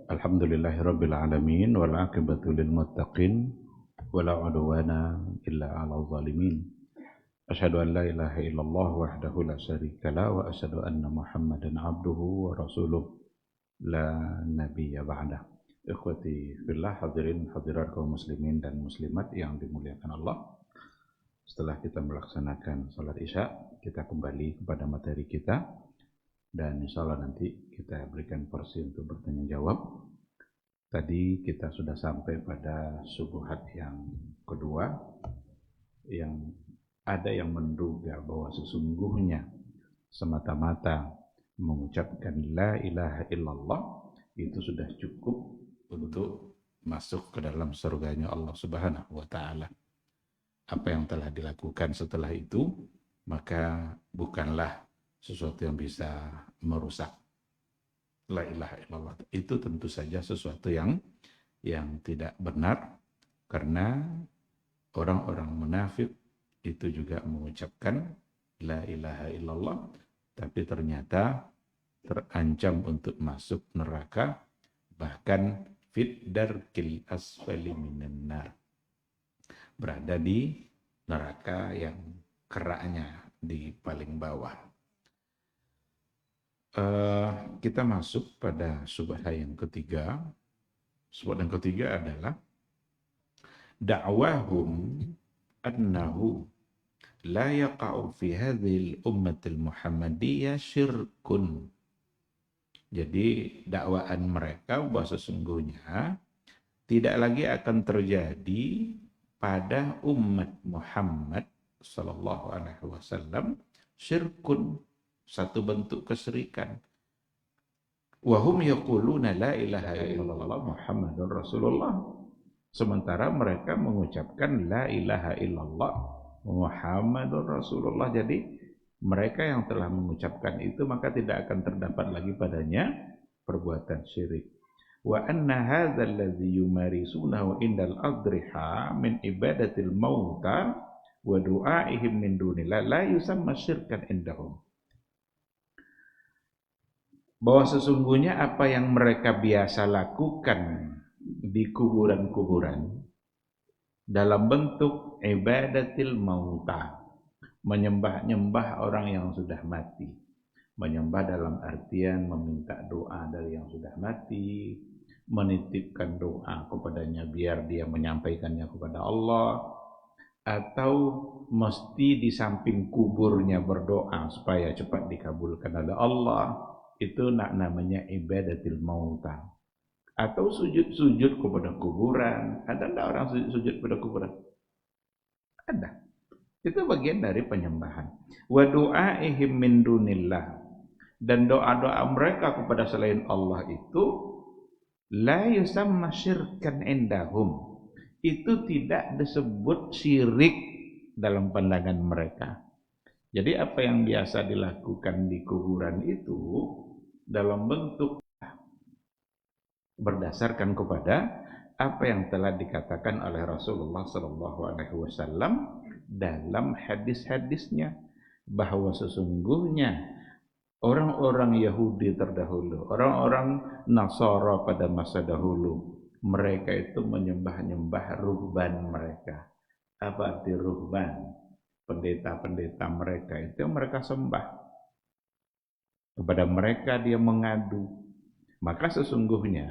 Alhamdulillahirabbil alamin wal aqibatu lil muttaqin wala udwana illa 'alal zalimin. Asyhadu an la ilaha illallah wahdahu la syarikalah wa asyhadu anna Muhammadan 'abduhu wa rasuluh la nabiyya ba'dah. Ikhwati fillah, hadirin hadirat kaum muslimin dan muslimat yang dimuliakan Allah. Setelah kita melaksanakan salat Isya, kita kembali kepada materi kita. Dan insya Allah nanti kita berikan porsi untuk bertanya jawab. Tadi kita sudah sampai pada syubhat yang kedua, yang ada yang menduga bahwa sesungguhnya semata-mata mengucapkan la ilaha illallah itu sudah cukup untuk masuk ke dalam surganya Allah Subhanahu wa Ta'ala. Apa yang telah dilakukan setelah itu, maka bukanlah sesuatu yang bisa merusak la ilaha illallah. Itu tentu saja sesuatu yang tidak benar, karena orang-orang munafik itu juga mengucapkan la ilaha illallah, tapi ternyata terancam untuk masuk neraka, bahkan fit darkil asfali minan nar, berada di neraka yang keraknya di paling bawah. Kita masuk pada syubhat yang ketiga. Syubhat yang ketiga adalah da'wahum annahu la yaqa'u fi hadhil ummatil muhammadiyah syirkun. Jadi dakwaan mereka bahwa sesungguhnya tidak lagi akan terjadi pada umat Muhammad sallallahu alaihi wasallam syirkun, satu bentuk kesyirikan. Wahum yaquluna la ilaha illallah Muhammadur Rasulullah. Sementara mereka mengucapkan la ilaha illallah Muhammadur Rasulullah. Jadi mereka yang telah mengucapkan itu maka tidak akan terdapat lagi padanya perbuatan syirik. Wa anna hadzal ladzi yumarisunahu indal adriha min ibadatil mauta wa du'aihim min dunillah la yusamma syirkan indahum. Bahwa sesungguhnya apa yang mereka biasa lakukan di kuburan-kuburan dalam bentuk ibadatil mauta, menyembah-nyembah orang yang sudah mati, menyembah dalam artian meminta doa dari yang sudah mati, menitipkan doa kepadanya biar dia menyampaikannya kepada Allah, atau mesti di samping kuburnya berdoa supaya cepat dikabulkan oleh Allah. Itu namanya ibadatil mauta. Atau sujud-sujud kepada kuburan. Ada enggak orang sujud kepada kuburan? Ada. Itu bagian dari penyembahan. Wa du'aihim min dunillah. Dan doa-doa mereka kepada selain Allah itu la yusamma syirkan indahum. Itu tidak disebut syirik dalam pandangan mereka. Jadi apa yang biasa dilakukan di kuburan itu dalam bentuk berdasarkan kepada apa yang telah dikatakan oleh Rasulullah SAW dalam hadis-hadisnya, bahwa sesungguhnya orang-orang Yahudi terdahulu, orang-orang Nasara pada masa dahulu, mereka itu menyembah-nyembah ruhban mereka. Apa arti ruhban? Pendeta-pendeta mereka itu mereka sembah. Kepada mereka dia mengadu. Maka sesungguhnya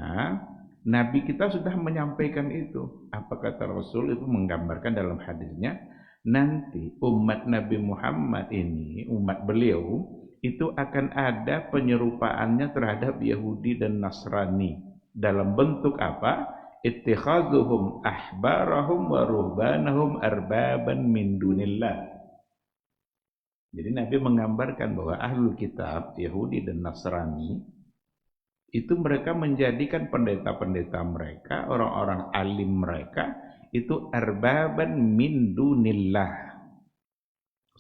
Nabi kita sudah menyampaikan itu. Apa kata Rasul itu menggambarkan dalam hadisnya, nanti umat Nabi Muhammad ini, umat beliau, itu akan ada penyerupaannya terhadap Yahudi dan Nasrani. Dalam bentuk apa? Ittikhazuhum ahbarahum wa ruhbanahum arbaban min dunillah. Jadi Nabi menggambarkan bahwa ahlul kitab, Yahudi dan Nasrani, itu mereka menjadikan pendeta-pendeta mereka, orang-orang alim mereka, itu arbaban min dunillah,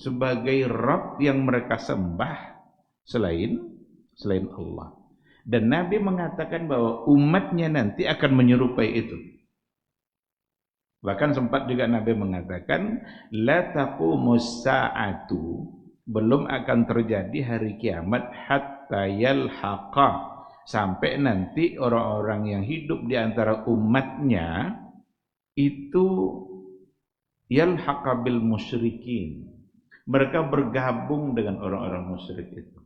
sebagai Rabb yang mereka sembah selain Allah. Dan Nabi mengatakan bahwa umatnya nanti akan menyerupai itu. Bahkan sempat juga Nabi mengatakan, la taqumus sa'atu, belum akan terjadi hari kiamat hatta yalhaqa sampai nanti orang-orang yang hidup di antara umatnya itu yalhaqa bil musyrikin. Mereka bergabung dengan orang-orang musyrik itu.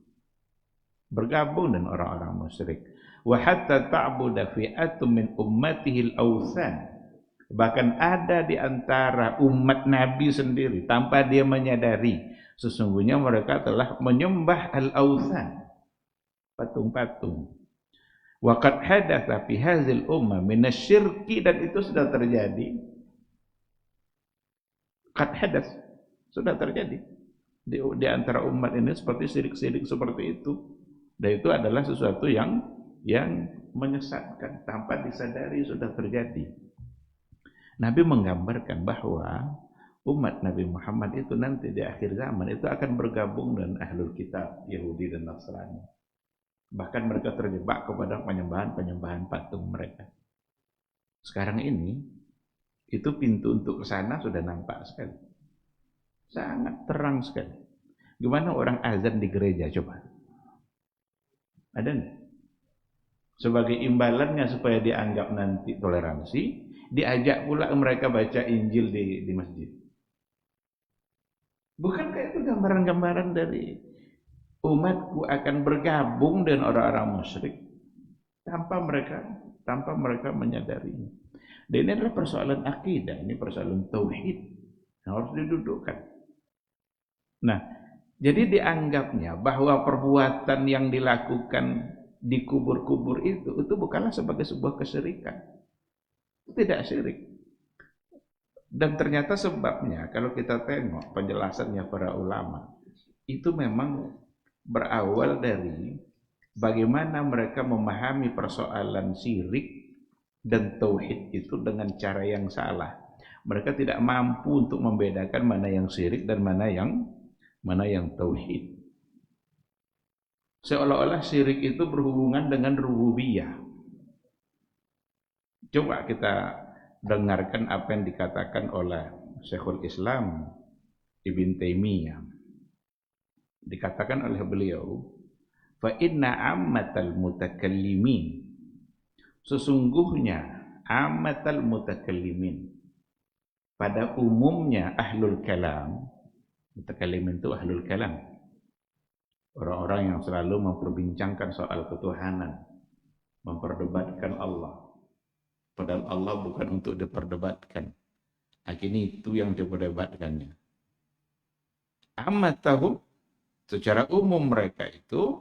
Bergabung dengan orang-orang musyrik. Wa hatta ta'budu fi'atun min ummatihi al-awthan. Bahkan ada di antara umat Nabi sendiri tanpa dia menyadari sesungguhnya mereka telah menyembah al-awthan, patung-patung. Wa qad hadatsa fi hadzal ummah minasyirki, dan itu sudah terjadi. Qad hadas, sudah terjadi di antara umat ini seperti syirik-syirik seperti itu. Dan itu adalah sesuatu yang menyesatkan, tanpa disadari sudah terjadi. Nabi menggambarkan bahwa umat Nabi Muhammad itu nanti di akhir zaman itu akan bergabung dengan ahlul kitab, Yahudi dan Nasrani. Bahkan mereka terjebak kepada penyembahan patung mereka. Sekarang ini, itu pintu untuk ke sana sudah nampak sekali. Sangat terang sekali. Gimana orang azan di gereja, coba? Ada nggak? Sebagai imbalannya supaya dianggap nanti toleransi, diajak pula mereka baca Injil di masjid. Bukankah itu gambaran-gambaran dari umatku akan bergabung dengan orang-orang musyrik tanpa mereka menyadarinya. Dan ini adalah persoalan akidah, ini persoalan tauhid yang harus didudukkan. Nah, jadi dianggapnya bahwa perbuatan yang dilakukan di kubur-kubur itu bukanlah sebagai sebuah kesyirikan. Tidak syirik. Dan ternyata sebabnya kalau kita tengok penjelasannya para ulama, itu memang berawal dari bagaimana mereka memahami persoalan syirik dan tauhid itu dengan cara yang salah. Mereka tidak mampu untuk membedakan mana yang syirik dan mana yang tauhid. Seolah-olah syirik itu berhubungan dengan rububiyah. Coba kita dengarkan apa yang dikatakan oleh Syekhul Islam Ibn Taimiyah. Dikatakan oleh beliau, fa inna ammatal mutakallimin, sesungguhnya ammatal mutakallimin, pada umumnya ahlul kalam. Mutakallimin itu ahlul kalam, orang-orang yang selalu memperbincangkan soal ketuhanan, memperdebatkan Allah. Padahal Allah bukan untuk diperdebatkan. Akhirnya itu yang diperdebatkannya. Amatahum, secara umum mereka itu,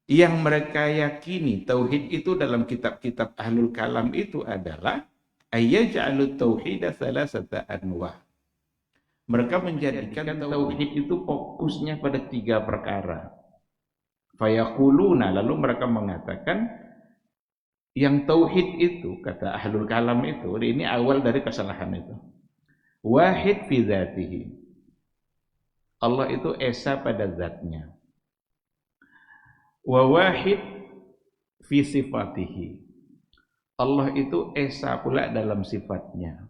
yang mereka yakini tauhid itu dalam kitab-kitab ahlul kalam itu adalah ayyaj'alut tauhida salasata anwa'. Mereka menjadikan tauhid itu fokusnya pada 3 perkara. Fayaquluna, lalu mereka mengatakan yang tauhid itu, kata ahlul kalam itu, ini awal dari kesalahan itu. Wahid fi dzatihi, Allah itu esa pada zatnya. Wa wahid fi sifatihi, Allah itu esa pula dalam sifatnya.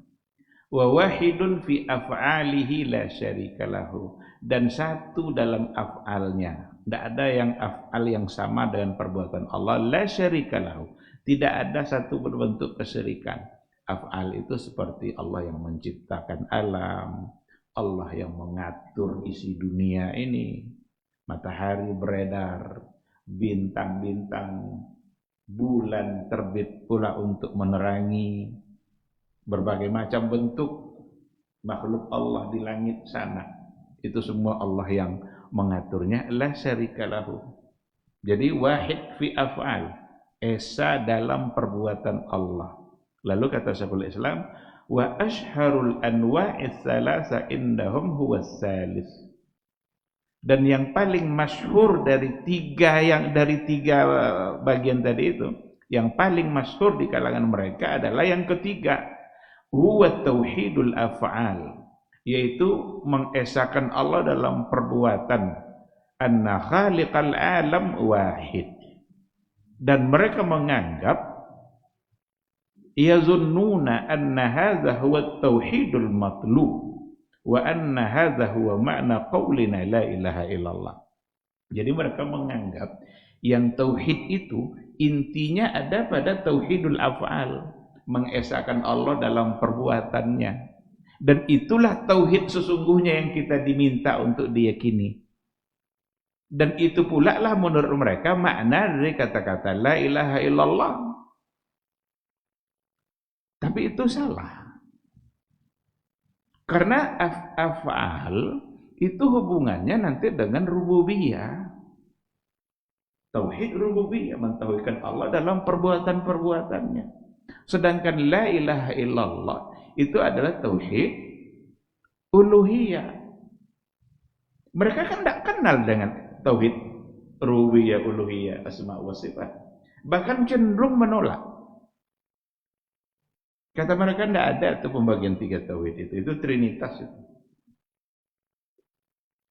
Wa wahidun fi af'alihi la syarika lahu, dan satu dalam af'alnya. Tidak ada yang af'al yang sama dengan perbuatan Allah. La syarika lahu, tidak ada satu berbentuk kesyirikan. Af'al itu seperti Allah yang menciptakan alam, Allah yang mengatur isi dunia ini, matahari beredar, bintang-bintang, bulan terbit pula untuk menerangi, berbagai macam bentuk makhluk Allah di langit sana. Itu semua Allah yang mengaturnya. La syarika lahu. Jadi wahid fi af'al, esa dalam perbuatan Allah. Lalu kata Syekhul Islam, wa ashharul anwa'is salasa indahum huwas salis. Dan yang paling masyhur dari tiga bagian tadi itu, yang paling masyhur di kalangan mereka adalah yang ketiga, huwa tauhidul af'al, yaitu mengesahkan Allah dalam perbuatan, anna khaliqal alam wahid. Dan mereka menganggap yazunnuna anna hadza huwa tauhidul matlub wa anna hadza huwa ma'na qaulina la ilaha illallah. Jadi mereka menganggap Yang tauhid itu intinya ada pada tauhidul af'al, mengesahkan Allah dalam perbuatannya. Dan itulah tauhid sesungguhnya yang kita diminta untuk diyakini. Dan itu pula lah menurut mereka makna dari kata-kata la ilaha illallah. Tapi itu salah. Karena af'al itu hubungannya nanti dengan rububiyah. Tauhid rububiyah, mentauhidkan Allah dalam perbuatan-perbuatannya. Sedangkan la ilaha illallah itu adalah tauhid uluhiyah. Mereka kan tidak kenal dengan tauhid rububiyah, uluhiyah, asma wa sifat. Bahkan cenderung menolak. Kata mereka tidak ada itu pembagian tiga tauhid itu trinitas itu.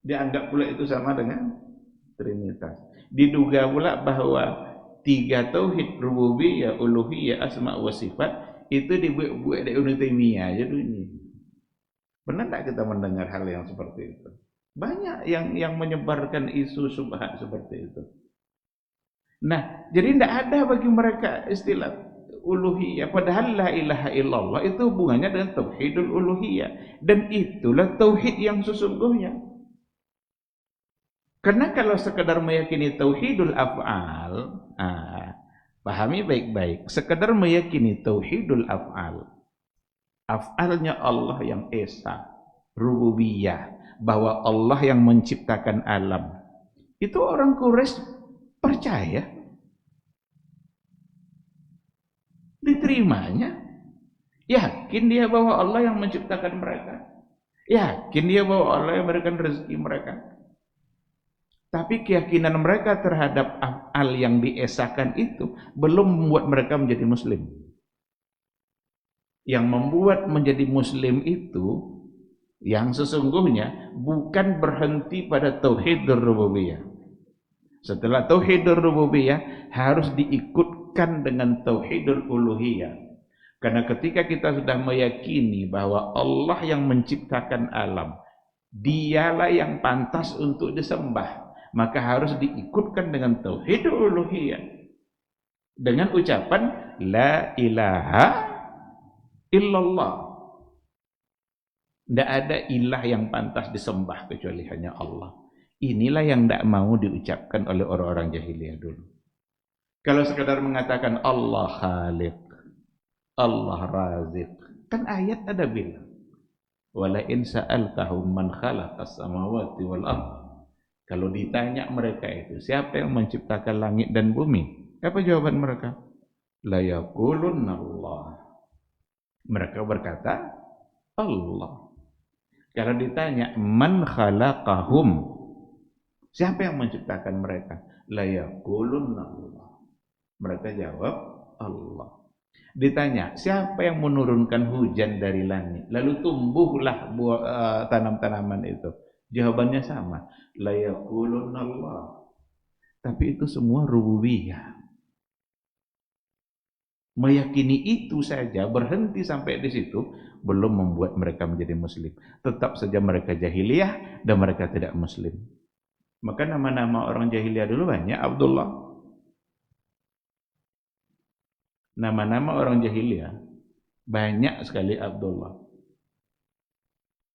Dianggap pula itu sama dengan trinitas. Diduga pula bahwa tiga tauhid rububiyah, uluhiyah, asma wa sifat itu dibuat dari Ibnu Taimiyah aja dunia. Benar tak kita mendengar hal yang seperti itu? Banyak yang menyebarkan isu subhat seperti itu. Nah, jadi tidak ada bagi mereka istilah uluhiyah, padahal la ilaha illallah itu hubungannya dengan tauhidul uluhiyah, dan itulah tauhid yang sesungguhnya. Karena kalau sekadar meyakini tauhidul af'al, pahami baik-baik, sekadar meyakini tauhidul af'al, af'alnya Allah yang esa, rububiyah, bahwa Allah yang menciptakan alam, itu orang Quraisy percaya, diterimanya, yakin dia bahwa Allah yang menciptakan mereka, yakin dia bahwa Allah yang memberikan rezeki mereka. Tapi keyakinan mereka terhadap af'al yang diesakan itu belum membuat mereka menjadi muslim. Yang membuat menjadi muslim itu yang sesungguhnya bukan berhenti pada tauhidur rububiyah. Setelah tauhidur rububiyah harus diikutkan dengan tauhidur uluhiyah. Karena ketika kita sudah meyakini bahwa Allah yang menciptakan alam, dialah yang pantas untuk disembah, maka harus diikutkan dengan tauhidul uluhiyah dengan ucapan la ilaha illallah. Tidak ada ilah yang pantas disembah kecuali hanya Allah. Inilah yang tidak mau diucapkan oleh orang-orang jahiliyah dulu. Kalau sekadar mengatakan Allah khaliq, Allah razik, kan ayat ada bilang wala in sa'altahum man khalaqas samawati wal ardh. Kalau ditanya mereka itu, siapa yang menciptakan langit dan bumi? Apa jawaban mereka? La yaqulunna Allah. Mereka berkata, Allah. Kalau ditanya, man khalaqahum? Siapa yang menciptakan mereka? La yaqulunna Allah. Mereka jawab, Allah. Ditanya, siapa yang menurunkan hujan dari langit? Lalu tumbuhlah tanam-tanaman itu. Jawabannya sama, la yaqulunna Allah. Tapi itu semua rububiyah. Meyakini itu saja, berhenti sampai di situ, belum membuat mereka menjadi muslim. Tetap saja mereka jahiliyah dan mereka tidak muslim. Maka nama-nama orang jahiliyah dulu banyak, Abdullah. Nama-nama orang jahiliyah banyak sekali Abdullah.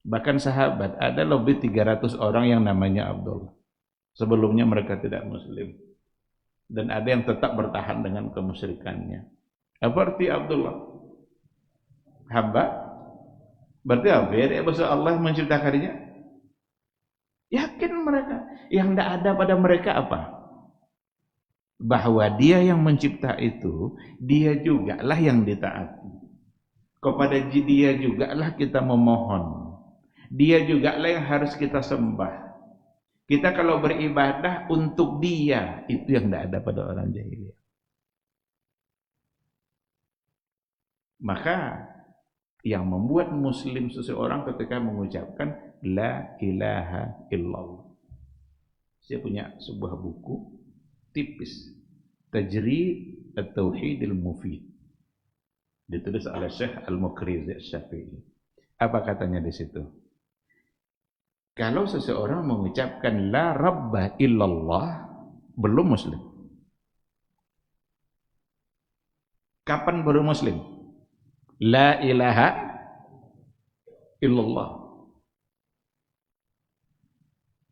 Bahkan sahabat ada lebih 300 orang yang namanya Abdullah. Sebelumnya mereka tidak muslim. Dan ada yang tetap bertahan dengan kemusyrikannya. Apa arti Abdullah? Hamba? Berarti apa? Ya, bahasa Allah menciptakannya? Yakin mereka. Yang tidak ada pada mereka apa? Bahwa dia yang mencipta itu, dia jugalah yang ditaati. Kepada dia jugalah kita memohon. Dia juga lah yang harus kita sembah. Kita kalau beribadah untuk dia, itu yang tidak ada pada orang jahiliyah. Maka yang membuat muslim seseorang ketika mengucapkan la ilaha illallah. Saya punya sebuah buku tipis, Tajrid at-Tauhidil Mufid, ditulis oleh Syekh Al-Muqrizi Asy-Syafi'i. Apa katanya di situ? Kalau seseorang mengucapkan la rabba illallah, belum muslim. Kapan baru muslim? La ilaha illallah.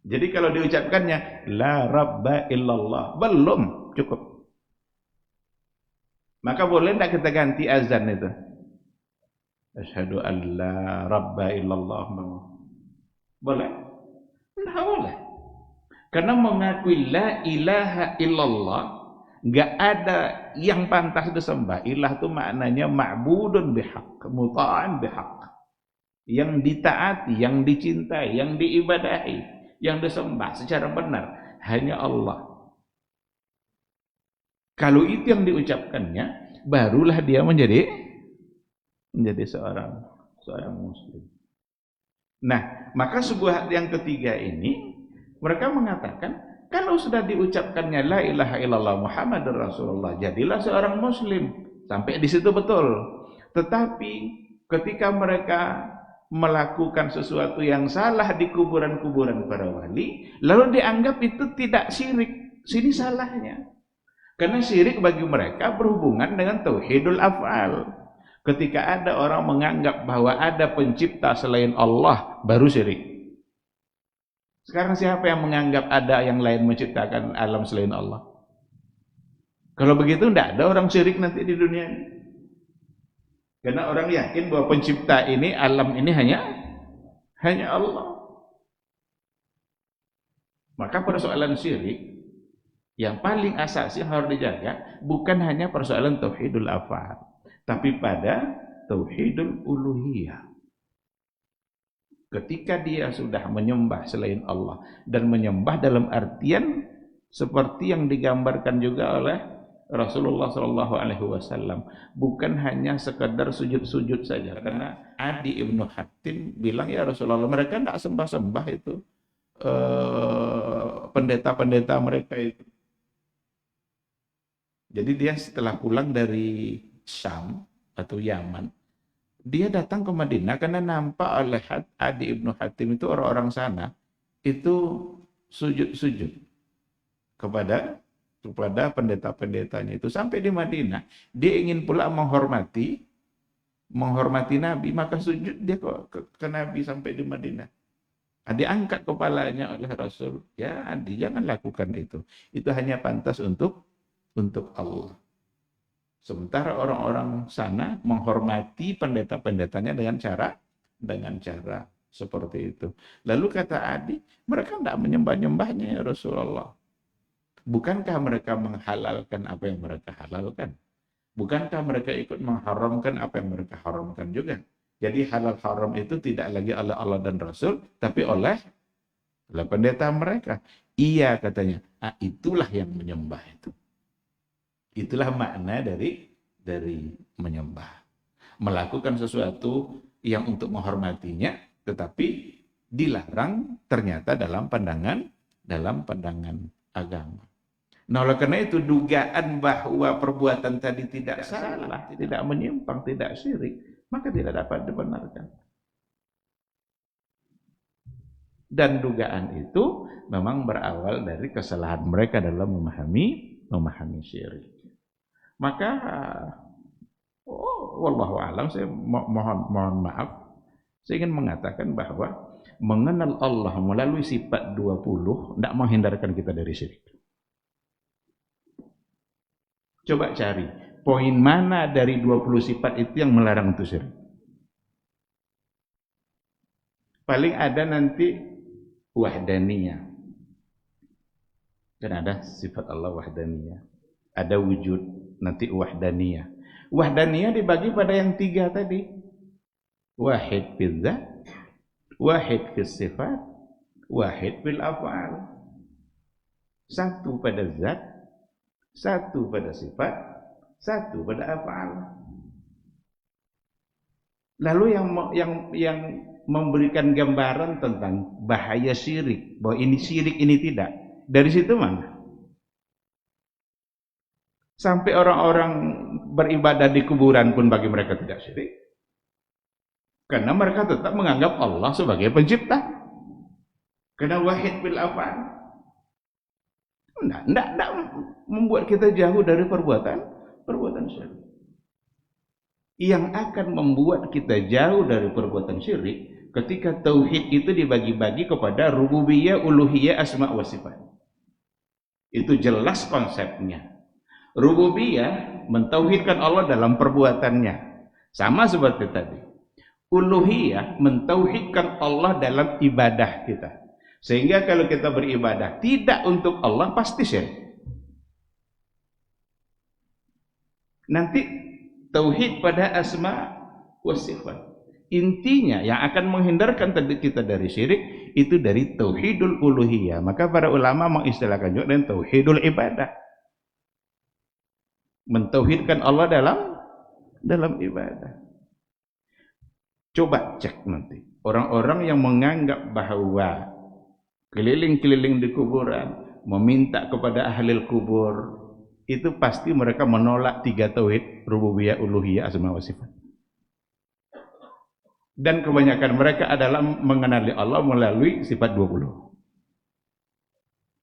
Jadi kalau diucapkannya la rabba illallah, belum cukup. Maka boleh tidak kita ganti azan itu? Asyhadu an la rabba illallah. Boleh? Tidak boleh. Karena mengakui la ilaha illallah, nggak ada yang pantas disembah. Ilah itu maknanya ma'budun bihaq, muta'an bihaq. Yang ditaati, yang dicintai, yang diibadahi, yang disembah secara benar hanya Allah. Kalau itu yang diucapkannya, barulah dia menjadi seorang muslim. Nah, maka sebuah yang ketiga ini mereka mengatakan kalau sudah diucapkannya la ilaha illallah Muhammadur Rasulullah, jadilah seorang muslim. Sampai di situ betul. Tetapi ketika mereka melakukan sesuatu yang salah di kuburan-kuburan para wali, lalu dianggap itu tidak syirik. Sini salahnya. Karena syirik bagi mereka berhubungan dengan tauhidul af'al. Ketika ada orang menganggap bahwa ada pencipta selain Allah, baru syirik. Sekarang siapa yang menganggap ada yang lain menciptakan alam selain Allah? Kalau begitu tidak ada orang syirik nanti di dunia ini. Karena orang yakin bahwa pencipta ini, alam ini hanya Allah. Maka persoalan syirik yang paling asasi harus dijaga bukan hanya persoalan tauhidul af'al, tapi pada tauhidul uluhiyah. Ketika dia sudah menyembah selain Allah, dan menyembah dalam artian seperti yang digambarkan juga oleh Rasulullah SAW, bukan hanya sekedar sujud-sujud saja. Karena Adi ibnu Hatim bilang, ya Rasulullah, mereka tidak sembah-sembah itu pendeta-pendeta mereka itu. Jadi dia setelah pulang dari Syam atau Yaman, dia datang ke Madinah karena nampak oleh Adi ibnu Hatim itu orang-orang sana itu sujud-sujud kepada pendeta-pendetanya itu. Sampai di Madinah dia ingin pula menghormati Nabi, maka sujud dia ke Nabi sampai di Madinah. Adi angkat kepalanya oleh Rasul, ya Adi jangan lakukan itu hanya pantas untuk Allah. Sementara orang-orang sana menghormati pendeta-pendetanya dengan cara seperti itu. Lalu kata Adi, mereka tidak menyembah-nyembahnya ya Rasulullah. Bukankah mereka menghalalkan apa yang mereka halalkan? Bukankah mereka ikut mengharamkan apa yang mereka haramkan juga? Jadi halal haram itu tidak lagi oleh Allah dan Rasul, tapi oleh pendeta mereka. Iya katanya, itulah yang menyembah itu. Itulah makna dari menyembah. Melakukan sesuatu yang untuk menghormatinya, tetapi dilarang ternyata dalam pandangan agama. Nah, oleh karena itu dugaan bahwa perbuatan tadi tidak salah, tidak menyimpang, tidak syirik, maka tidak dapat dibenarkan. Dan dugaan itu memang berawal dari kesalahan mereka dalam memahami syirik. Maka wallahu alam, saya mohon maaf, saya ingin mengatakan bahwa mengenal Allah melalui sifat 20 tidak menghindarkan kita dari syirik. Coba cari poin mana dari 20 sifat itu yang melarang itu syirik. Paling ada nanti wahdaniyah. Kan ada sifat Allah wahdaniyah. Ada wujud, nanti wahdaniyah. Wahdaniyah dibagi pada yang 3 tadi. Wahid fil dzat, wahid fil sifat, wahid fil af'al. Satu pada zat, satu pada sifat, satu pada af'al. Lalu yang memberikan gambaran tentang bahaya syirik, bahwa ini syirik, ini tidak, dari situ mana? Sampai orang-orang beribadah di kuburan pun bagi mereka tidak syirik. Karena mereka tetap menganggap Allah sebagai pencipta. Karena wahid bil af'al. Tidak membuat kita jauh dari perbuatan syirik. Yang akan membuat kita jauh dari perbuatan syirik ketika tauhid itu dibagi-bagi kepada rububiyah, uluhiyah, asma wa sifat. Itu jelas konsepnya. Rububiyah mentauhidkan Allah dalam perbuatannya, sama seperti tadi. Uluhiyah mentauhidkan Allah dalam ibadah kita. Sehingga kalau kita beribadah tidak untuk Allah pasti syirik. Nanti tauhid pada asma wa sifat. Intinya yang akan menghindarkan kita dari syirik itu dari tauhidul uluhiyah. Maka para ulama mengistilahkan juga dengan tauhidul ibadah. Mentauhidkan Allah dalam ibadah. Coba cek nanti orang-orang yang menganggap bahwa keliling-keliling di kuburan meminta kepada ahli kubur, itu pasti mereka menolak 3 tauhid, rububiyah, uluhiyah, asma wa sifat. Dan kebanyakan mereka adalah mengenali Allah melalui sifat 20.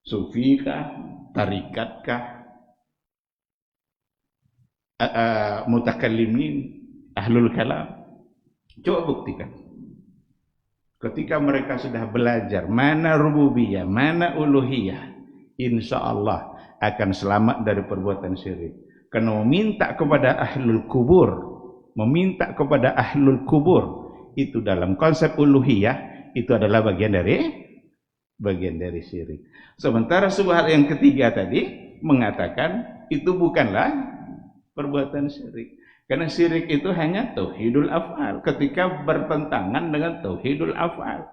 Sufikah, tarikatkah, mutakallimin, ahlul kalam. Coba buktikan. Ketika mereka sudah belajar mana rububiyah, mana uluhiyah, insya Allah akan selamat dari perbuatan syirik. Karena meminta kepada ahlul kubur, itu dalam konsep uluhiyah itu adalah bagian dari syirik. Sementara subhat yang ketiga tadi mengatakan itu bukanlah perbuatan syirik. Karena syirik itu hanya tauhidul af'al ketika bertentangan dengan tauhidul af'al.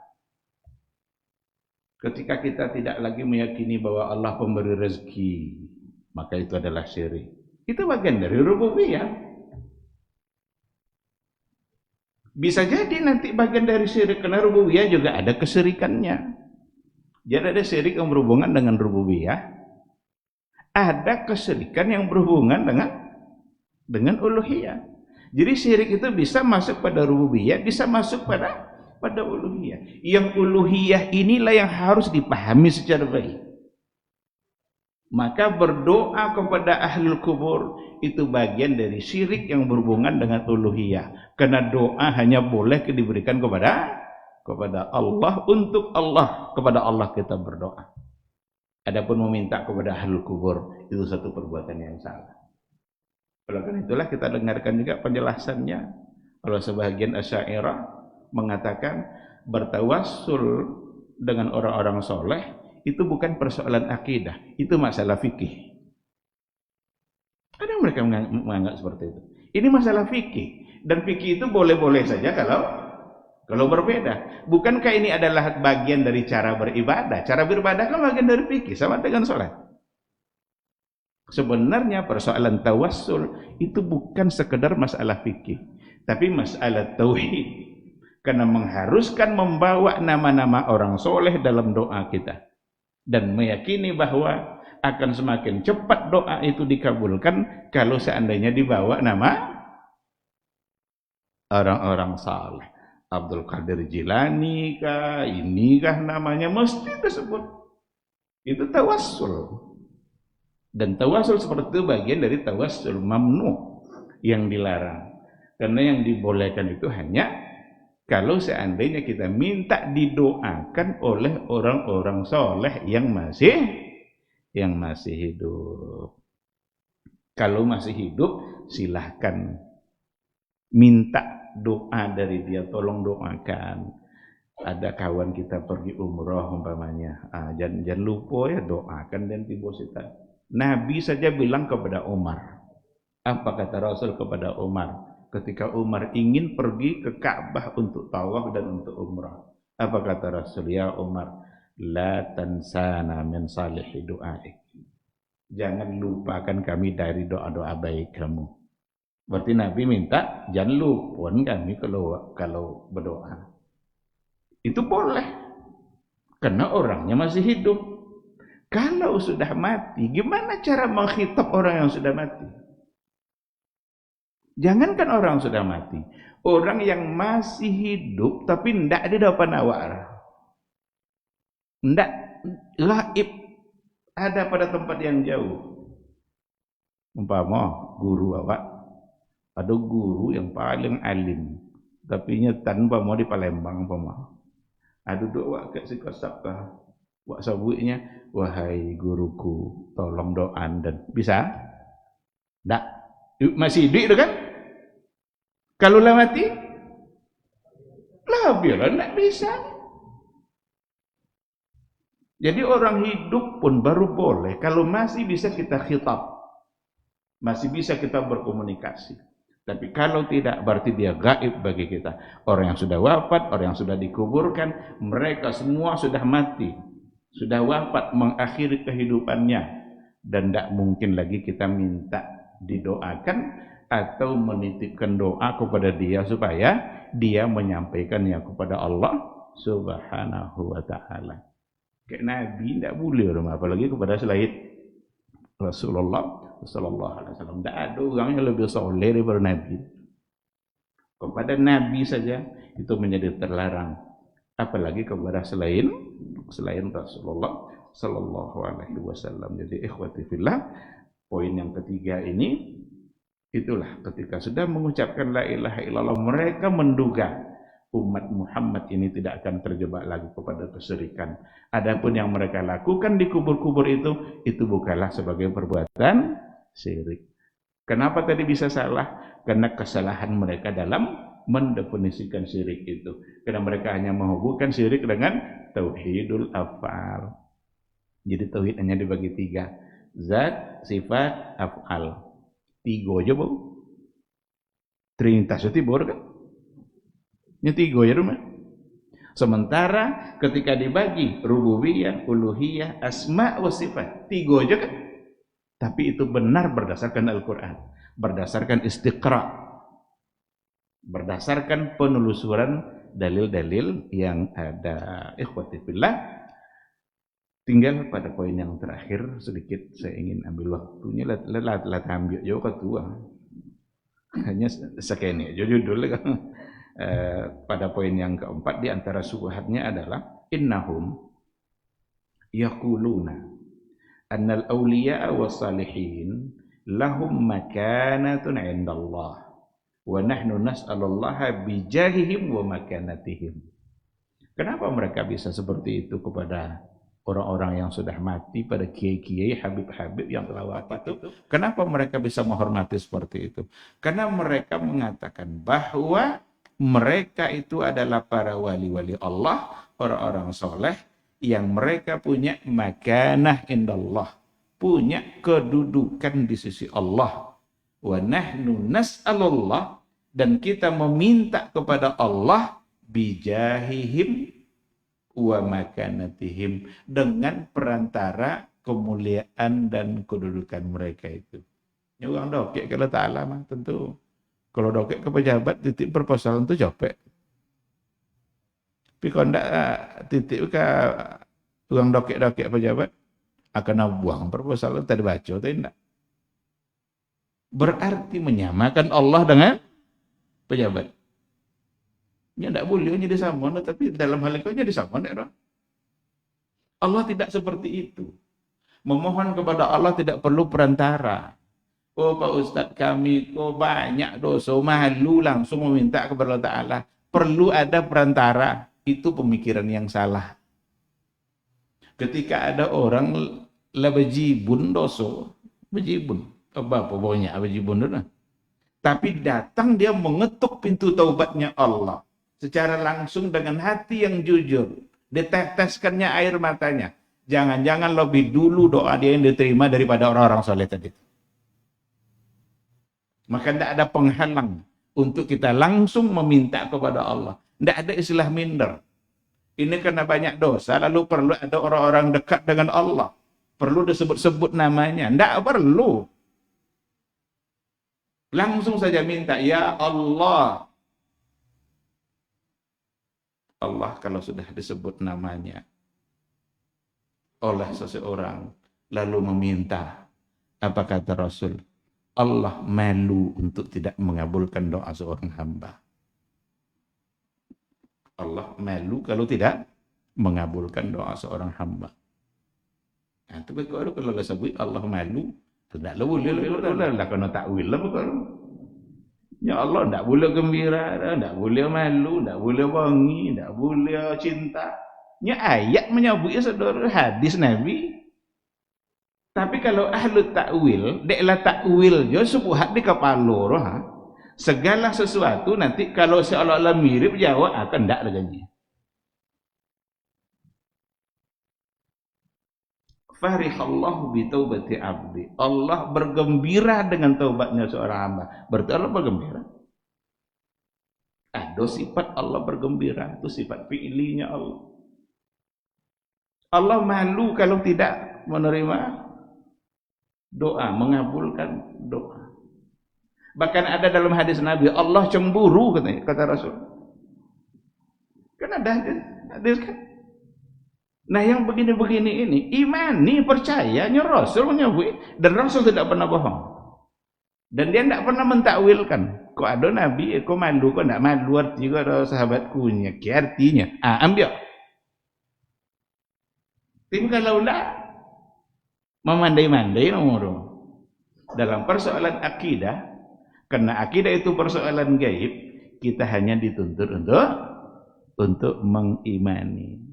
Ketika kita tidak lagi meyakini bahwa Allah pemberi rezeki, maka itu adalah syirik. Itu bagian dari rububiyah. Bisa jadi nanti bagian dari syirik, karena rububiyah juga ada kesyirikannya. Jadi ada syirik yang berhubungan dengan rububiyah, ada kesyirikan yang berhubungan dengan uluhiyah. Jadi syirik itu bisa masuk pada rububiyah, bisa masuk pada uluhiyah. Yang uluhiyah inilah yang harus dipahami secara baik. Maka berdoa kepada ahlul kubur itu bagian dari syirik yang berhubungan dengan uluhiyah. Karena doa hanya boleh diberikan kepada Allah, untuk Allah, kepada Allah kita berdoa. Adapun meminta kepada ahlul kubur itu satu perbuatan yang salah. Oleh karena itulah kita dengarkan juga penjelasannya. Kalau sebagian Asy'ariyah mengatakan bertawassul dengan orang-orang soleh itu bukan persoalan akidah, itu masalah fikih. Ada mereka menganggap seperti itu. Ini masalah fikih, dan fikih itu boleh-boleh saja kalau berbeda. Bukankah ini adalah bagian dari cara beribadah? Cara beribadah kan bagian dari fikih, sama dengan sholat. Sebenarnya persoalan tawassul itu bukan sekedar masalah fikih, tapi masalah tauhid. Karena mengharuskan membawa nama-nama orang soleh dalam doa kita, dan meyakini bahwa akan semakin cepat doa itu dikabulkan kalau seandainya dibawa nama orang-orang saleh. Abdul Qadir Jilani kah, inikah namanya, mesti disebut. Itu tawassul. Dan tawassul seperti itu bagian dari tawassul mamnu, yang dilarang. Karena yang dibolehkan itu hanya kalau seandainya kita minta didoakan oleh orang-orang soleh yang masih hidup. Kalau masih hidup, silahkan minta doa dari dia, tolong doakan. Ada kawan kita pergi umroh umpamanya, jangan lupa ya doakan dan tibosita. Nabi saja bilang kepada Umar, apa kata Rasul kepada Umar ketika Umar ingin pergi ke Ka'bah untuk tawaf dan untuk umrah? Apa kata Rasul? Ya Umar, la tansana min salihi du'aik. Jangan lupakan kami dari doa-doa baik kamu. Berarti Nabi minta jangan lupakan kami kalau berdoa. Itu boleh, karena orangnya masih hidup. Kalau sudah mati, gimana cara mengkhitab orang yang sudah mati? Jangankan orang sudah mati, orang yang masih hidup tapi tidak ada depan awak, tidak gaib, ada pada tempat yang jauh. Umpama guru awak Ada guru yang paling alim, tapi nyetan mau di Palembang mau. Ada doa ke si kasapkah, wak sabuknya, wahai guruku, tolong doan dan bisa? Ndak, masih hidup itu kan? Kalau lah mati, lah biarlah ndak bisa. Jadi orang hidup pun baru boleh kalau masih bisa kita khitab, masih bisa kita berkomunikasi. Tapi kalau tidak, berarti dia gaib bagi kita. Orang yang sudah wafat, orang yang sudah dikuburkan, mereka semua sudah mati, sudah wafat, mengakhiri kehidupannya, dan tidak mungkin lagi kita minta didoakan atau menitipkan doa kepada dia supaya dia menyampaikannya kepada Allah Subhanahu wa Ta'ala. Kayak Nabi tidak boleh, apalagi kepada selain Rasulullah Sallallahu Alaihi Wasallam. Tidak ada orang yang lebih soleh daripada Nabi. Kepada Nabi saja itu menjadi terlarang, apalagi kepada selain Rasulullah Sallallahu Alaihi Wasallam. Jadi ikhwati fillah, poin yang ketiga ini, itulah ketika sudah mengucapkan la ilaha illallah, mereka menduga umat Muhammad ini tidak akan terjebak lagi kepada kesyirikan. Adapun yang mereka lakukan di kubur-kubur itu bukanlah sebagai perbuatan syirik. Kenapa tadi bisa salah? Karena kesalahan mereka dalam mendefinisikan syirik itu. Karena mereka hanya menghubungkan syirik dengan tauhidul af'al. Jadi tauhid hanya dibagi tiga. Zat, sifat, af'al. Tiga aja, Bu. Trinitas itu tibur kan? Ini tiga ya rumah. Sementara ketika dibagi rububiyah, uluhiyah, asma wa sifat, tiga aja kan? Tapi itu benar berdasarkan Al-Quran, berdasarkan istiqra, berdasarkan penelusuran dalil-dalil yang ada. Ikhwati fillah, tinggal pada poin yang terakhir sedikit saya ingin ambil waktunya. Lah ambil jauh ketua. Hanya sekian aja judul kan. Pada poin yang keempat di antara subhatnya adalah innahum yaquluna annal awliya was salihin lahum makanatun 'indallah wa nahnu nas'alullaha bijahihim wa makanatihim. Kenapa mereka bisa seperti itu kepada orang-orang yang sudah mati, pada kiai-kiai, habib-habib yang telah wafat itu? Kenapa mereka bisa menghormati seperti itu? Karena mereka mengatakan bahwa mereka itu adalah para wali-wali Allah, orang-orang soleh yang mereka punya makanah indallah, punya kedudukan di sisi Allah. Wa nahnu nas'alullah, dan kita meminta kepada Allah bijahihim wa makanatihim, dengan perantara kemuliaan dan kedudukan mereka itu. Ini orang dokek kalau Ta'ala mah tentu. Kalau dokek ke pejabat, titik perposalan itu capek. Tapi kalau tidak titik ke orang dokek-dokek pejabat, akan buang perposalan, tadi baca, atau tidak. Berarti menyamakan Allah dengan pejabat. Ya tidak boleh jadi sama, tapi dalam hal itu jadi sama. Allah tidak seperti itu. Memohon kepada Allah tidak perlu perantara. Oh Pak Ustadz, kami kok banyak dosa, malu langsung meminta kepada Allah Ta'ala. Perlu ada perantara. Itu pemikiran yang salah. Ketika ada orang labajibun dosa, bejibun, apa pokoknya bejibun itu. Tapi datang dia mengetuk pintu taubatnya Allah secara langsung dengan hati yang jujur. Diteteskannya air matanya. Jangan-jangan lebih dulu doa dia yang diterima daripada orang-orang soleh tadi. Maka tidak ada penghalang untuk kita langsung meminta kepada Allah. Tidak ada istilah minder. Ini karena banyak dosa, lalu perlu ada orang-orang dekat dengan Allah. Perlu disebut-sebut namanya. Tidak perlu. Langsung saja minta, ya Allah. Allah kalau sudah disebut namanya oleh seseorang, lalu meminta, apa kata Rasul? Allah malu untuk tidak mengabulkan doa seorang hamba. Allah malu kalau tidak mengabulkan doa seorang hamba. Nah, tapi kalau sebut Allah malu, tidak boleh lah kena takwil lah bukan. Ya Allah, tidak boleh gembira, tidak boleh malu, tidak boleh wangi, tidak boleh cinta. Nya ayat menyebutnya saudara hadis Nabi. Tapi kalau ahlu takwil, deklah takwil jo subuhat di kepala roh. Segala sesuatu nanti kalau seolah-olah mirip jawab akan tidak ada janji. Farihallahu bi taubati abdi. Allah bergembira dengan taubatnya seorang hamba. Berarti Allah bergembira. Ada sifat Allah bergembira, itu sifat fi'linya Allah. Allah malu kalau tidak menerima doa, mengabulkan doa. Bahkan ada dalam hadis Nabi, Allah cemburu katanya, kata Rasul. Kan ada hadis kan. Nah yang begini-begini ini, imani, percayanya Rasul menyebut, dan Rasul tidak pernah bohong. Dan dia tidak pernah mentakwilkan. Kok ada Nabi, kok malu, kok tidak malu, artinya ada sahabatku, artinya. Ambil. Tim kalau lah, memandai-mandai nomor dalam persoalan akidah, karena akidah itu persoalan gaib, kita hanya dituntut untuk mengimani.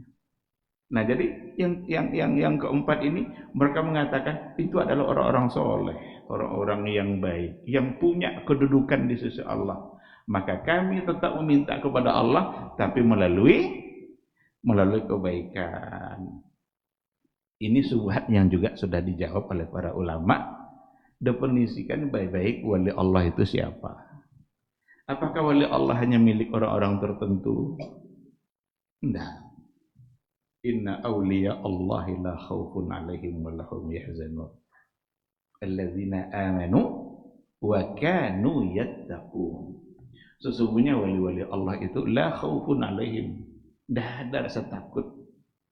Nah, jadi yang keempat ini mereka mengatakan itu adalah orang-orang soleh, orang-orang yang baik, yang punya kedudukan di sisi Allah. Maka kami tetap meminta kepada Allah, tapi melalui kebaikan. Ini subhat yang juga sudah dijawab oleh para ulama. Definisikan baik-baik wali Allah itu siapa? Apakah wali Allah hanya milik orang-orang tertentu? Tidak. Inna awliya Allahi la khawfun alaihim wa lahum yahzanun. Alladzina amanu wa kanu yattaqun. Sesungguhnya wali-wali Allah itu la khawfun alaihim. Tidak ada rasa takut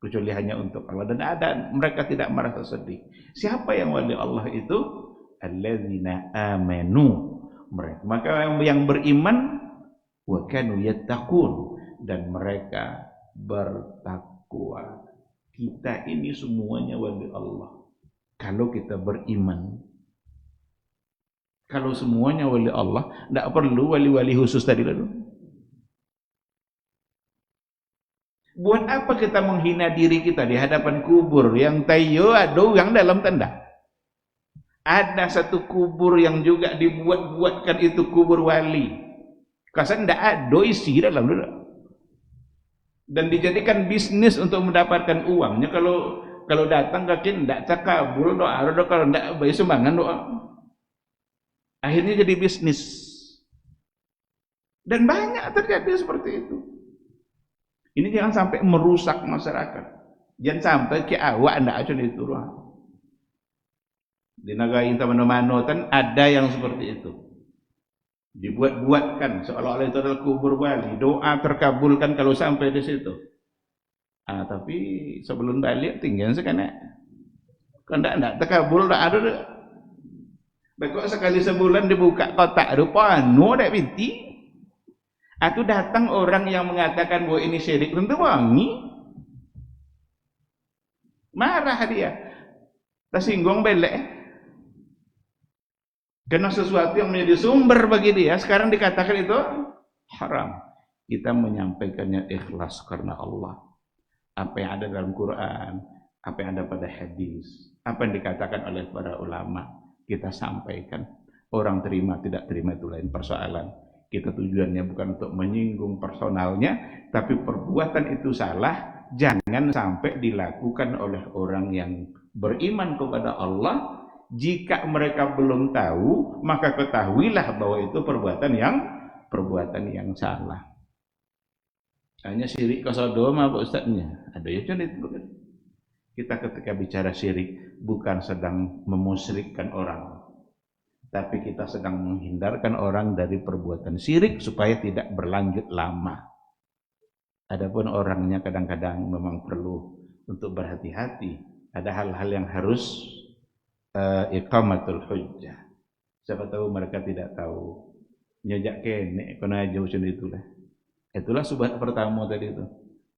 kecuali hanya untuk Allah, dan mereka tidak merasa sedih. Siapa yang wali Allah itu? Alladzina amanu. Mereka, maka yang beriman, wa kanu yattaqun, dan mereka bertakwa. Kita ini semuanya wali Allah kalau kita beriman. Kalau semuanya wali Allah, tidak perlu wali-wali khusus tadi lalu. Buat apa kita menghina diri kita di hadapan kubur yang tayo ada yang dalam tenda? Ada satu kubur yang juga dibuat-buatkan, itu kubur wali. Kasan tidak ada isi dalam dulu. Dan dijadikan bisnis untuk mendapatkan uangnya. Kalau datang kaki tidak takabul doa, kalau tidak bayar sumbangan doa. Akhirnya jadi bisnis. Dan banyak terjadi seperti itu. Ini jangan sampai merusak masyarakat. Jangan sampai ke awak anda aja itu. Di negara kita mana-mana kan ada yang seperti itu. Dibuat-buatkan seolah-olah itu adalah kubur wali. Doa terkabulkan kalau sampai di situ. Tapi sebelum balik tinggal sekali. Kalau tidak terkabul, tidak ada. Baiklah sekali sebulan dibuka kotak rupa, no ada binti. Atau datang orang yang mengatakan bahwa ini syirik, tentu wangi. Marah dia. Tersinggung belek. Karena sesuatu yang menjadi sumber bagi dia sekarang dikatakan itu haram. Kita menyampaikannya ikhlas karena Allah. Apa yang ada dalam Quran, apa yang ada pada hadis, apa yang dikatakan oleh para ulama, kita sampaikan. Orang terima tidak terima itu lain persoalan. Kita tujuannya bukan untuk menyinggung personalnya, tapi perbuatan itu salah, jangan sampai dilakukan oleh orang yang beriman kepada Allah. Jika mereka belum tahu, maka ketahuilah bahwa itu perbuatan yang salah. Hanya syirik kesodoma Pak Ustadznya. Ada ya kan itu. Kita ketika bicara syirik bukan sedang memusyrikkan orang, tapi kita sedang menghindarkan orang dari perbuatan syirik supaya tidak berlanjut lama. Adapun orangnya kadang-kadang memang perlu untuk berhati-hati. Ada hal-hal yang harus iqamatul hujjah. Siapa tahu mereka tidak tahu. Nyejak kene kena jauh sendiri itulah. Itulah subhat pertama tadi itu.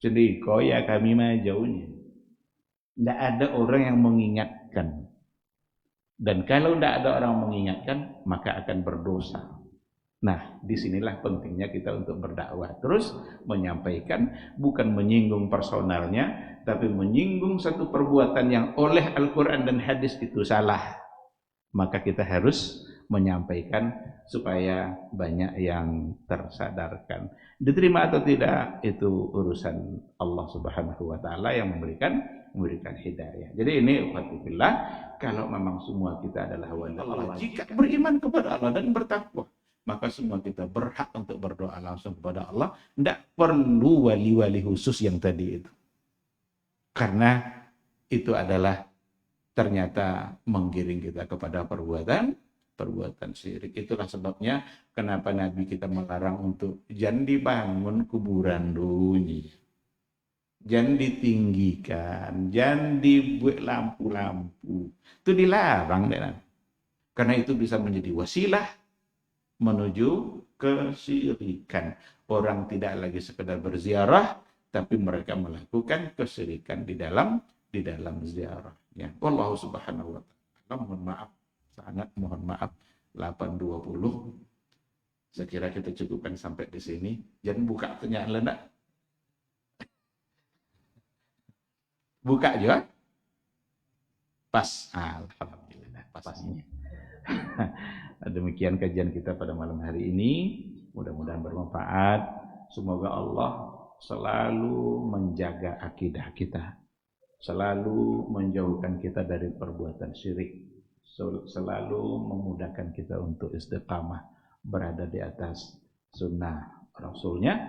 Jadi ya kami mah jauhnya. Tidak ada orang yang mengingatkan. Dan kalau tidak ada orang mengingatkan, maka akan berdosa. Nah, disinilah pentingnya kita untuk berdakwah. Terus menyampaikan, bukan menyinggung personalnya, tapi menyinggung satu perbuatan yang oleh Al-Quran dan hadis itu salah. Maka kita harus menyampaikan supaya banyak yang tersadarkan. Diterima atau tidak, itu urusan Allah Subhanahu wa Ta'ala yang memberikan hidayah. Jadi ini ukhwatullah, kalau memang semua kita adalah wali Allah, jika beriman kepada Allah dan bertakwa, maka semua kita berhak untuk berdoa langsung kepada Allah. Tidak perlu wali-wali khusus yang tadi itu. Karena itu adalah ternyata menggiring kita kepada perbuatan syirik. Itulah sebabnya kenapa Nabi kita melarang untuk jangan dibangun kuburan dunia. Jangan ditinggikan, jangan dibuat lampu-lampu. Itu dilarang deh. Karena itu bisa menjadi wasilah menuju kesyirikan. Orang tidak lagi sekedar berziarah, tapi mereka melakukan kesyirikan di dalam ziarahnya. Wallahu subhanahu wa ta'ala. Mohon maaf, sangat mohon maaf. 8.20. Saya kira kita cukupkan sampai di sini. Jangan buka pertanyaan Lena. Buka juga. Pas. Alhamdulillah. Pasnya. Demikian kajian kita pada malam hari ini. Mudah-mudahan bermanfaat. Semoga Allah selalu menjaga akidah kita, selalu menjauhkan kita dari perbuatan syirik, selalu memudahkan kita untuk istiqamah berada di atas sunnah Rasulnya,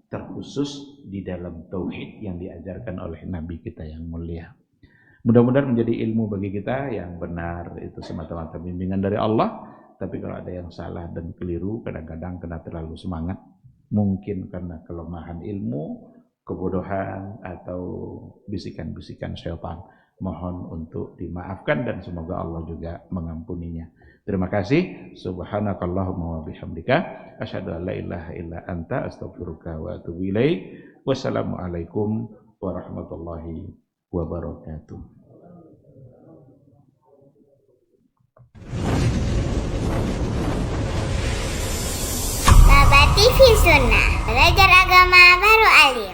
terkhusus di dalam tauhid yang diajarkan oleh Nabi kita yang mulia. Mudah-mudahan menjadi ilmu bagi kita yang benar, itu semata-mata bimbingan dari Allah. Tapi kalau ada yang salah dan keliru, kadang-kadang kena terlalu semangat, mungkin karena kelemahan ilmu, kebodohan, atau bisikan-bisikan syaitan. Mohon untuk dimaafkan dan semoga Allah juga mengampuninya. Terima kasih. Subhanakallahumma wa bihamdika asyhadu an la ilaha illa anta astaghfiruka wa atubu ilaik. Wassalamualaikum warahmatullahi wabarakatuh. TV Sunnah, belajar agama baru alim.